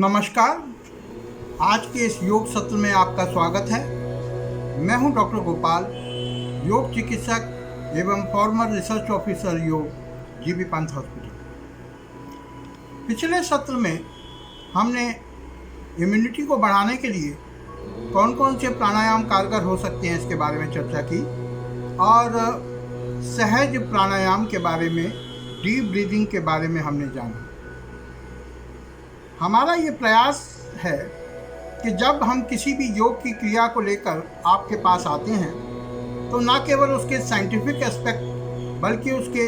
नमस्कार। आज के इस योग सत्र में आपका स्वागत है। मैं हूं डॉक्टर गोपाल, योग चिकित्सक एवं फॉर्मर रिसर्च ऑफिसर योग जीबी पंत हॉस्पिटल। पिछले सत्र में हमने इम्यूनिटी को बढ़ाने के लिए कौन कौन से प्राणायाम कारगर हो सकते हैं इसके बारे में चर्चा की और सहज प्राणायाम के बारे में, डीप ब्रीदिंग के बारे में हमने जाना। हमारा ये प्रयास है कि जब हम किसी भी योग की क्रिया को लेकर आपके पास आते हैं तो ना केवल उसके साइंटिफिक एस्पेक्ट बल्कि उसके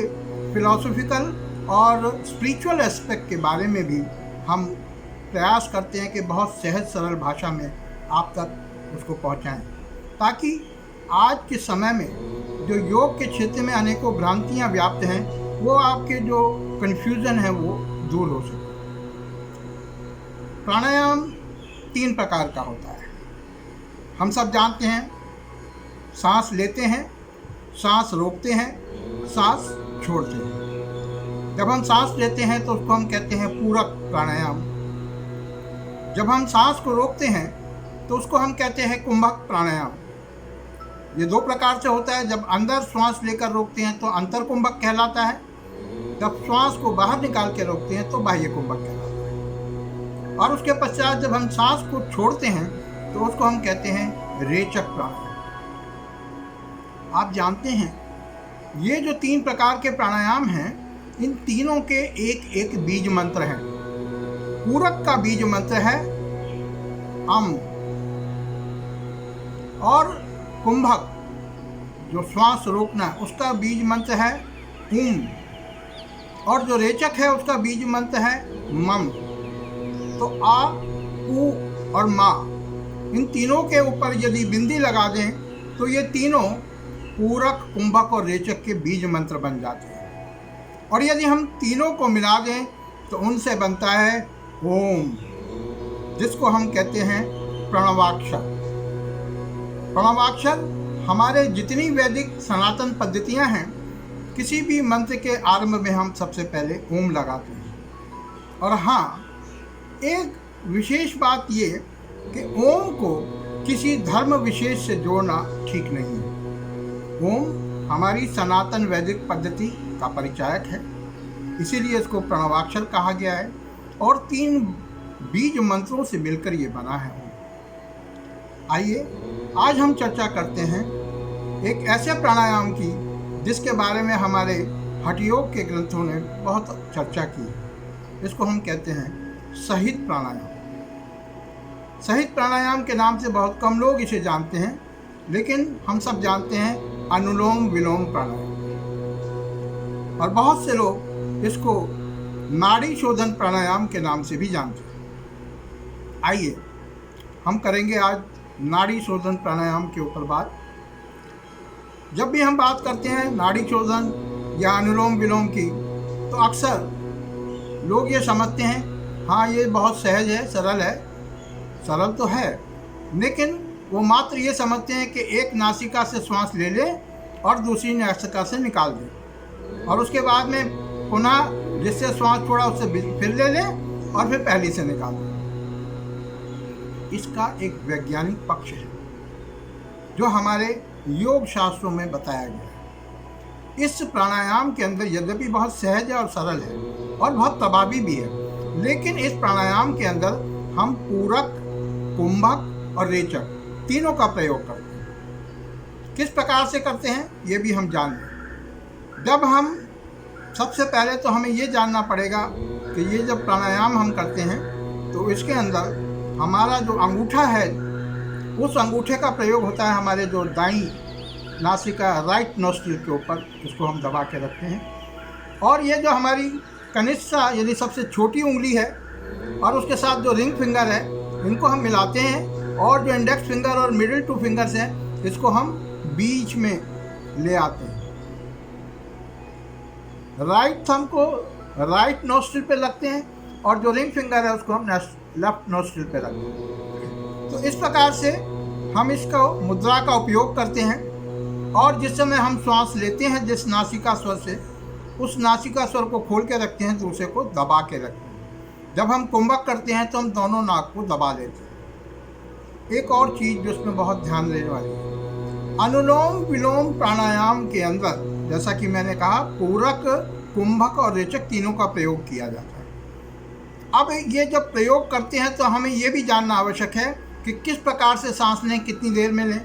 फिलॉसफिकल और स्पिरिचुअल एस्पेक्ट के बारे में भी हम प्रयास करते हैं कि बहुत सहज सरल भाषा में आप तक उसको पहुंचाएं, ताकि आज के समय में जो योग के क्षेत्र में अनेकों भ्रांतियां व्याप्त हैं वो आपके जो कन्फ्यूज़न है वो दूर हो सके। प्राणायाम 3 प्रकार का होता है। हम सब जानते हैं, सांस लेते हैं, सांस रोकते हैं, सांस छोड़ते हैं। जब हम सांस लेते हैं तो उसको हम कहते हैं पूरक प्राणायाम। जब हम सांस को रोकते हैं तो उसको हम कहते हैं कुंभक प्राणायाम। ये 2 प्रकार से होता है। जब अंदर श्वास लेकर रोकते हैं तो अंतर कुंभक कहलाता है, जब श्वास को बाहर निकाल के रोकते हैं तो बाह्य कुंभक कहलाता है। और उसके पश्चात जब हम सांस को छोड़ते हैं तो उसको हम कहते हैं रेचक प्राणायाम। आप जानते हैं ये जो 3 प्रकार के प्राणायाम हैं, इन तीनों के एक एक बीज मंत्र हैं। पूरक का बीज मंत्र है अम, और कुंभक जो श्वास रोकना है उसका बीज मंत्र है ऊम, और जो रेचक है उसका बीज मंत्र है मम। तो आ, उ और मा, इन तीनों के ऊपर यदि बिंदी लगा दें तो ये तीनों पूरक, कुंभक और रेचक के बीज मंत्र बन जाते हैं। और यदि हम तीनों को मिला दें तो उनसे बनता है ओम, जिसको हम कहते हैं प्रणवाक्षर। प्रणवाक्षर हमारे जितनी वैदिक सनातन पद्धतियां हैं, किसी भी मंत्र के आरंभ में हम सबसे पहले ओम लगाते हैं। और हाँ, एक विशेष बात ये कि ओम को किसी धर्म विशेष से जोड़ना ठीक नहीं है। ओम हमारी सनातन वैदिक पद्धति का परिचायक है, इसीलिए इसको प्रणवाक्षर कहा गया है और 3 बीज मंत्रों से मिलकर ये बना है ओम। आइए आज हम चर्चा करते हैं एक ऐसे प्राणायाम की जिसके बारे में हमारे हठयोग के ग्रंथों ने बहुत चर्चा की है। इसको हम कहते हैं सहित प्राणायाम। सहित प्राणायाम के नाम से बहुत कम लोग इसे जानते हैं, लेकिन हम सब जानते हैं अनुलोम विलोम प्राणायाम, और बहुत से लोग इसको नाड़ी शोधन प्राणायाम के नाम से भी जानते हैं। आइए हम करेंगे आज नाड़ी शोधन प्राणायाम के ऊपर बात। जब भी हम बात करते हैं नाड़ी शोधन या अनुलोम विलोम की, तो अक्सर लोग ये समझते हैं हाँ ये बहुत सहज है, सरल है। सरल तो है, लेकिन वो मात्र ये समझते हैं कि एक नासिका से श्वास ले ले और दूसरी नासिका से निकाल दे, और उसके बाद में पुनः जिससे श्वास छोड़ा उससे फिर ले ले और फिर पहली से निकाल दे। इसका एक वैज्ञानिक पक्ष है जो हमारे योग शास्त्रों में बताया गया है। इस प्राणायाम के अंदर यद्यपि बहुत सहज है और सरल है और बहुत प्रभावी भी है, लेकिन इस प्राणायाम के अंदर हम पूरक, कुंभक और रेचक तीनों का प्रयोग करते हैं। किस प्रकार से करते हैं ये भी हम जान लें। जब हम सबसे पहले तो हमें ये जानना पड़ेगा कि ये जब प्राणायाम हम करते हैं तो इसके अंदर हमारा जो अंगूठा है उस अंगूठे का प्रयोग होता है हमारे जो दाईं नासिका, राइट नोस्ट्रिल के ऊपर, उसको हम दबा के रखते हैं। और ये जो हमारी कनिष्ठा यानी सबसे छोटी उंगली है और उसके साथ जो रिंग फिंगर है, इनको हम मिलाते हैं, और जो इंडेक्स फिंगर और मिडिल 2 फिंगर्स हैं इसको हम बीच में ले आते हैं। राइट थंब को राइट नोस्ट्रिल पे रखते हैं और जो रिंग फिंगर है उसको हम लेफ्ट नोस्ट्रिल पे रखते हैं। तो इस प्रकार से हम इसका मुद्रा का उपयोग करते हैं, और जिस समय हम श्वास लेते हैं जिस नासिका स्वर से, उस नासिका स्वर को खोल के रखते हैं, दूसरे को दबा के रखते हैं। जब हम कुंभक करते हैं तो हम दोनों नाक को दबा लेते हैं। एक और चीज़ जो इसमें बहुत ध्यान देने वाली है, अनुलोम विलोम प्राणायाम के अंदर जैसा कि मैंने कहा पूरक, कुंभक और रेचक तीनों का प्रयोग किया जाता है। अब ये जब प्रयोग करते हैं तो हमें ये भी जानना आवश्यक है कि किस प्रकार से सांस लें, कितनी देर में लें,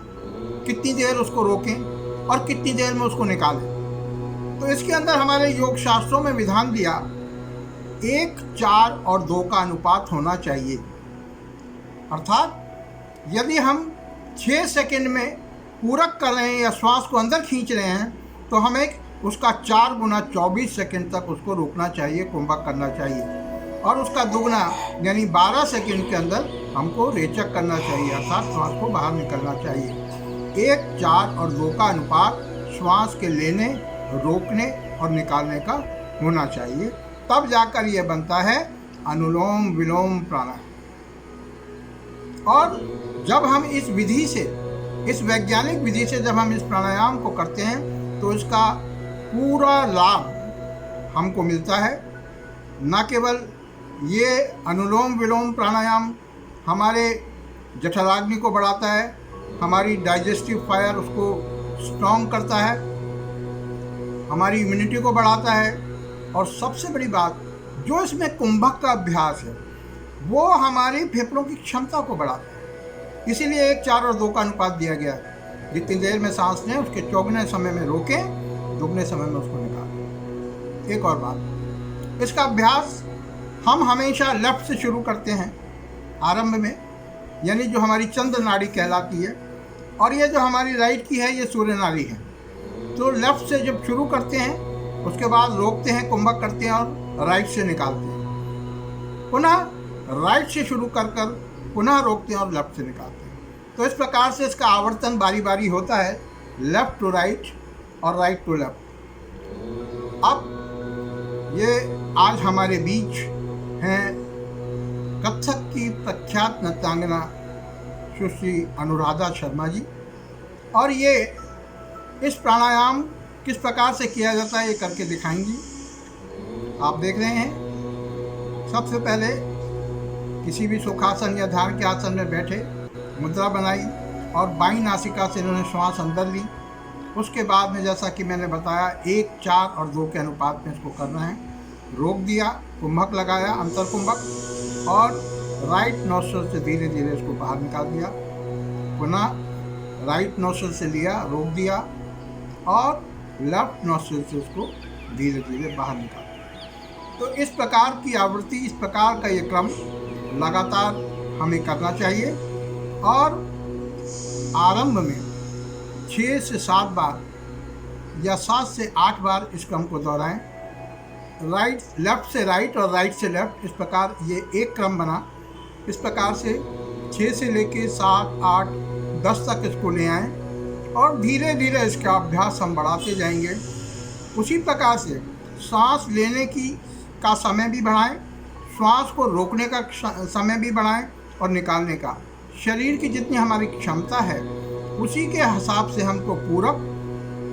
कितनी देर उसको रोकें और कितनी देर में उसको निकालें। तो इसके अंदर हमारे योग शास्त्रों में विधान दिया 1, 4 और 2 का अनुपात होना चाहिए। अर्थात यदि हम 6 सेकंड में पूरक कर रहे हैं या श्वास को अंदर खींच रहे हैं तो हमें उसका 4 गुना 24 सेकंड तक उसको रोकना चाहिए, कुंभक करना चाहिए, और उसका दुगना यानी 12 सेकंड के अंदर हमको रेचक करना चाहिए, अर्थात श्वास को बाहर निकलना चाहिए। 1, 4 और 2 का अनुपात श्वास के लेने, रोकने और निकालने का होना चाहिए, तब जाकर यह बनता है अनुलोम विलोम प्राणायाम। और जब हम इस विधि से, इस वैज्ञानिक विधि से जब हम इस प्राणायाम को करते हैं तो इसका पूरा लाभ हमको मिलता है। न केवल ये अनुलोम विलोम प्राणायाम हमारे जठराग्नि को बढ़ाता है, हमारी डाइजेस्टिव फायर उसको स्ट्रॉन्ग करता है, हमारी इम्यूनिटी को बढ़ाता है, और सबसे बड़ी बात जो इसमें कुंभक का अभ्यास है वो हमारी फेफड़ों की क्षमता को बढ़ाता है। इसीलिए 1, 4 और 2 का अनुपात दिया गया है। जितनी देर में सांस लें उसके चौगुने समय में रोकें, दुगने समय में उसको निकालें। एक और बात, इसका अभ्यास हम हमेशा लेफ्ट से शुरू करते हैं आरंभ में, यानी जो हमारी चंद्र नाड़ी कहलाती है, और ये जो हमारी राइट की है ये सूर्य नाड़ी है। तो लेफ्ट से जब शुरू करते हैं उसके बाद रोकते हैं, कुंभक करते हैं और राइट से निकालते हैं, पुनः राइट से शुरू कर पुनः रोकते हैं और लेफ्ट से निकालते हैं। तो इस प्रकार से इसका आवर्तन बारी बारी होता है, लेफ्ट टू राइट और राइट टू लेफ्ट। अब ये आज हमारे बीच हैं कथक की प्रख्यात नृत्यांगना सुश्री अनुराधा शर्मा जी, और ये इस प्राणायाम किस प्रकार से किया जाता है ये करके दिखाएंगी। आप देख रहे हैं, सबसे पहले किसी भी सुखासन या ध्यान के आसन में बैठे, मुद्रा बनाई और बाईं नासिका से इन्होंने श्वास अंदर ली। उसके बाद में जैसा कि मैंने बताया 1, 4 और 2 के अनुपात में इसको करना है। रोक दिया, कुंभक लगाया, अंतर कुंभक, और राइट नोस्ट्रल से धीरे धीरे इसको बाहर निकाल दिया। पुनः राइट नोस्ट्रल से लिया, रोक दिया, और लेफ्ट नोस्ट्रल से उसको धीरे धीरे बाहर निकाल दिया। तो इस प्रकार की आवृत्ति, इस प्रकार का ये क्रम लगातार हमें करना चाहिए, और आरंभ में 6 से 7 बार या 7 से 8 बार इस क्रम को दोहराएं। राइट, लेफ्ट से राइट और राइट से लेफ्ट, इस प्रकार ये एक क्रम बना। इस प्रकार से 6 से लेके 7, 8, 10 तक इसको ले आएं, और धीरे धीरे इसका अभ्यास हम बढ़ाते जाएंगे। उसी प्रकार से सांस लेने का समय भी बढ़ाएं, श्वास को रोकने का समय भी बढ़ाएं, और निकालने का। शरीर की जितनी हमारी क्षमता है उसी के हिसाब से हमको पूरक,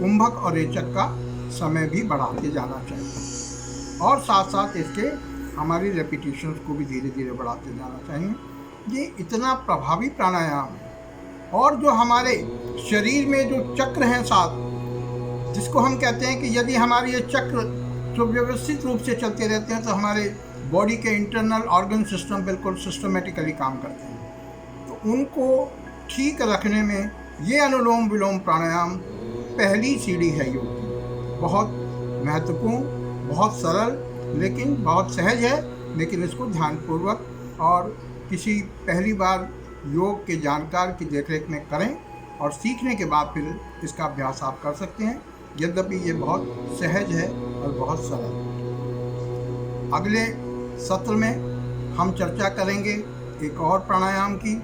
कुंभक और रेचक का समय भी बढ़ाते जाना चाहिए, और साथ साथ इसके हमारी रेपिटेशंस को भी धीरे धीरे बढ़ाते जाना चाहिए। ये इतना प्रभावी प्राणायाम है। और जो हमारे शरीर में जो चक्र हैं 7, जिसको हम कहते हैं कि यदि हमारे ये चक्र सुव्यवस्थित रूप से चलते रहते हैं तो हमारे बॉडी के इंटरनल ऑर्गन सिस्टम बिल्कुल सिस्टमेटिकली काम करते हैं। तो उनको ठीक रखने में ये अनुलोम विलोम प्राणायाम पहली सीढ़ी है योग की। बहुत महत्वपूर्ण, बहुत सरल, लेकिन बहुत सहज है, लेकिन इसको ध्यानपूर्वक और किसी पहली बार योग के जानकार की देखरेख में करें, और सीखने के बाद फिर इसका अभ्यास आप कर सकते हैं। यद्यपि ये बहुत सहज है और बहुत सरल। अगले सत्र में हम चर्चा करेंगे एक और प्राणायाम की।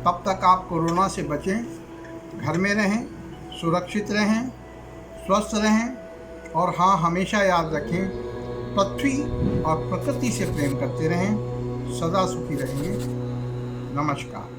तब तक आप कोरोना से बचें, घर में रहें, सुरक्षित रहें, स्वस्थ रहें, और हाँ, हमेशा याद रखें, पृथ्वी और प्रकृति से प्रेम करते रहें, सदा सुखी रहेंगे। नमस्कार।